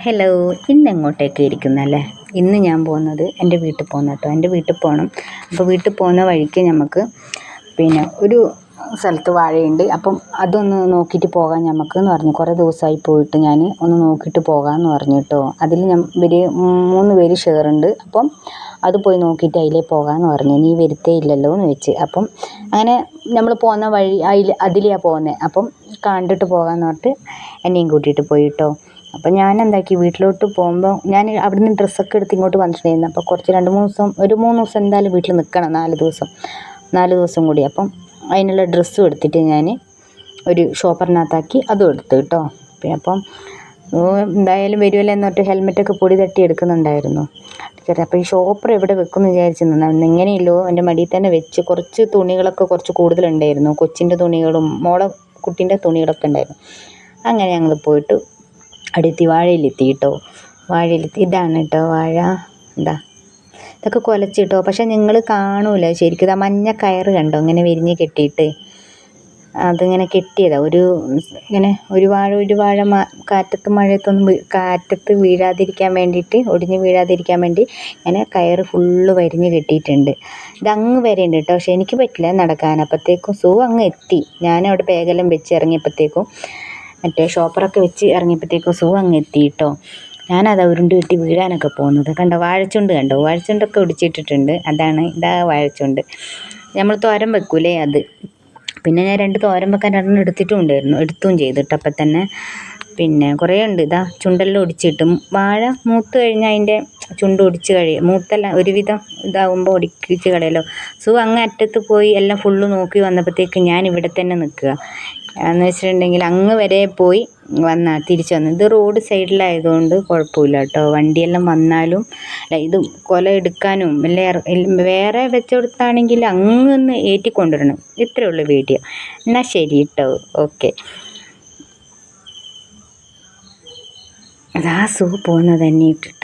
Hello, ഇന്ന് എങ്ങോട്ടേക്ക് ഇരിക്കുന്നല്ലേ? ഇന്ന് ഞാൻ പോകുന്നത് എൻ്റെ വീട്ടിൽ പോകുന്ന കേട്ടോ. എൻ്റെ വീട്ടിൽ പോകണം. അപ്പോൾ വീട്ടിൽ പോകുന്ന വഴിക്ക് നമുക്ക് ഒരു സ്ഥലത്ത് വാഴയുണ്ട്. അപ്പം അതൊന്ന് നോക്കിയിട്ട് പോകാം നമുക്ക് എന്ന് പറഞ്ഞു. കുറേ ദിവസമായി പോയിട്ട് ഞാൻ ഒന്ന് നോക്കിയിട്ട് പോകാമെന്ന് പറഞ്ഞു കേട്ടോ. അതിൽ മൂന്ന് പേര് ഷെയറുണ്ട്. അപ്പം അത് പോയി നോക്കിയിട്ട് അതിലേ പോകാമെന്ന് പറഞ്ഞു. നീ വരുത്തേ ഇല്ലല്ലോ എന്ന് വെച്ച്. അപ്പം അങ്ങനെ നമ്മൾ പോകുന്ന വഴി അതിലെയാണ് പോകുന്നത്. അപ്പം കണ്ടിട്ട് പോകാമെന്ന് പറഞ്ഞിട്ട് എന്നെയും കൂട്ടിയിട്ട് പോയി കേട്ടോ. അപ്പം ഞാൻ എന്താക്കി, വീട്ടിലോട്ട് പോകുമ്പോൾ ഞാൻ അവിടുന്ന് ഡ്രസ്സൊക്കെ എടുത്ത് ഇങ്ങോട്ട് വന്നിട്ടുണ്ടായിരുന്നു. അപ്പോൾ കുറച്ച് 3 ദിവസം എന്തായാലും വീട്ടിൽ നിൽക്കണം. 4 ദിവസം കൂടി. അപ്പം അതിനുള്ള ഡ്രസ്സും എടുത്തിട്ട് ഞാൻ ഒരു ഷോപ്പറിനകത്താക്കി അതും എടുത്തു കേട്ടോ. അപ്പം എന്തായാലും വരുമല്ലോ എന്നിട്ട് ഹെൽമെറ്റൊക്കെ പൊടി തട്ടി എടുക്കുന്നുണ്ടായിരുന്നു. അപ്പോൾ ഈ ഷോപ്പർ എവിടെ വെക്കുമെന്ന് വിചാരിച്ചു നിന്നു. എങ്ങനെയല്ലോ എൻ്റെ മടിയിൽ തന്നെ വെച്ച്. കുറച്ച് തുണികളൊക്കെ കുറച്ച് കൂടുതലുണ്ടായിരുന്നു. കൊച്ചിൻ്റെ തുണികളും കുട്ടീൻ്റെ തുണികളൊക്കെ ഉണ്ടായിരുന്നു. അങ്ങനെ ഞങ്ങൾ പോയിട്ട് അടുത്ത് വാഴയിലെത്തി കേട്ടോ. ഇതാണ് കേട്ടോ വാഴ. ഇതൊക്കെ കുലച്ച് കേട്ടോ. പക്ഷെ നിങ്ങൾ കാണൂല ശരിക്കും. ഇതാ മഞ്ഞ കയറ് കണ്ടോ ഇങ്ങനെ വിരിഞ്ഞ് കെട്ടിയിട്ട്. അതിങ്ങനെ കെട്ടിയതാണ്. ഒരു വാഴ കാറ്റത്ത് വീഴാതിരിക്കാൻ വേണ്ടിയിട്ട്, ഒടിഞ്ഞ് വീഴാതിരിക്കാൻ വേണ്ടി ഇങ്ങനെ കയറ് ഫുള്ള് വരിഞ്ഞ് കെട്ടിയിട്ടുണ്ട്. ഇതങ്ങ് വരെ ഉണ്ട് കേട്ടോ. പക്ഷെ എനിക്ക് പറ്റില്ല നടക്കാൻ. അപ്പോഴത്തേക്കും അങ്ങ് എത്തി. ഞാനവിടെ ബാഗെല്ലാം വെച്ച് ഇറങ്ങിയപ്പോഴത്തേക്കും ഷോപ്പറൊക്കെ വെച്ച് ഇറങ്ങിയപ്പോഴത്തേക്കും അങ്ങ് എത്തി കേട്ടോ. ഞാനത് ഉരുണ്ട് കിട്ടി വീഴാനൊക്കെ പോകുന്നത് കണ്ടോ. വാഴച്ചുണ്ടൊക്കെ ഒടിച്ചിട്ടിട്ടുണ്ട്. ഇതാ വാഴച്ചുണ്ട്. നമ്മൾ തോരൻ വെക്കൂലേ അത്. പിന്നെ ഞാൻ 2 തോരൻ വെക്കാൻ 2 എടുത്തും ചെയ്തിട്ട് അപ്പം തന്നെ. കുറേ ഉണ്ട്. ഇതാ ചുണ്ടെല്ലാം ഒടിച്ചിട്ടും. വാഴ മൂത്ത് കഴിഞ്ഞാൽ അതിൻ്റെ ചുണ്ട് ഒടിച്ച് കഴിയും. മൂത്തെല്ലാം ഒരുവിധം ഇതാവുമ്പോൾ ഒടിച്ച് കളയല്ലോ. അങ്ങ് അറ്റത്ത് പോയി എല്ലാം ഫുള്ള് നോക്കി വന്നപ്പോഴത്തേക്ക് ഞാൻ ഇവിടെ തന്നെ നിൽക്കുക എന്ന് വെച്ചിട്ടുണ്ടെങ്കിൽ അങ്ങ് വരെ പോയി തിരിച്ചു വന്നു. ഇത് റോഡ് സൈഡിലായതുകൊണ്ട് കുഴപ്പമില്ല കേട്ടോ. വണ്ടിയെല്ലാം വന്നാലും ഇത് കൊല എടുക്കാനും വേറെ വെച്ചുകൊടുത്താണെങ്കിൽ അങ്ങൊന്ന് ഏറ്റിക്കൊണ്ടുവരണം. ഇത്രയേ ഉള്ളൂ വീഡിയോ. എന്നാൽ ശരി കേട്ടോ. ഓക്കെ. അതാ പോകുന്നത് തന്നെ ഇട്ടിട്ട്.